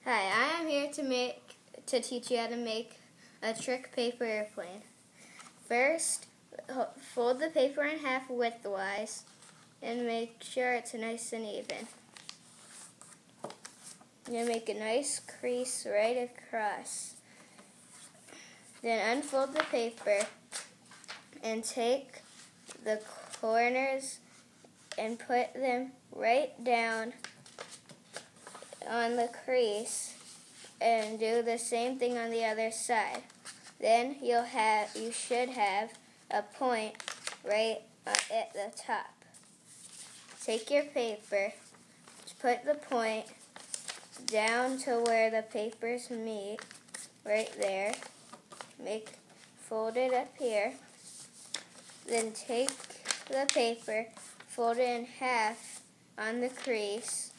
Hi, I am here to teach you how to make a trick paper airplane. First, fold the paper in half widthwise and make sure it's nice and even. You're going to make a nice crease right across. Then unfold the paper and take the corners and put them right down on the crease and do the same thing on the other side. Then you should have a point right at the top. Take your paper, put the point down to where the papers meet, right there. Fold it up here. Then take the paper, fold it in half on the crease.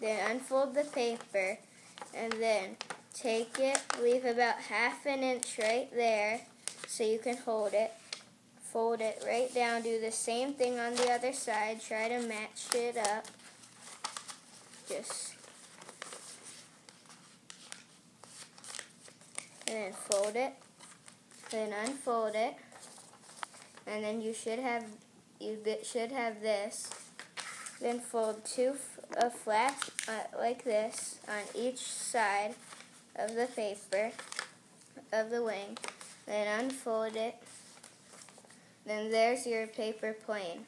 Then unfold the paper and then take it, leave about ½ inch right there so you can hold it. Fold it right down, do the same thing on the other side, try to match it up. And then fold it, then unfold it, and then you should have this. Then fold two flaps like this on each side of the paper of the wing. Then unfold it. Then there's your paper plane.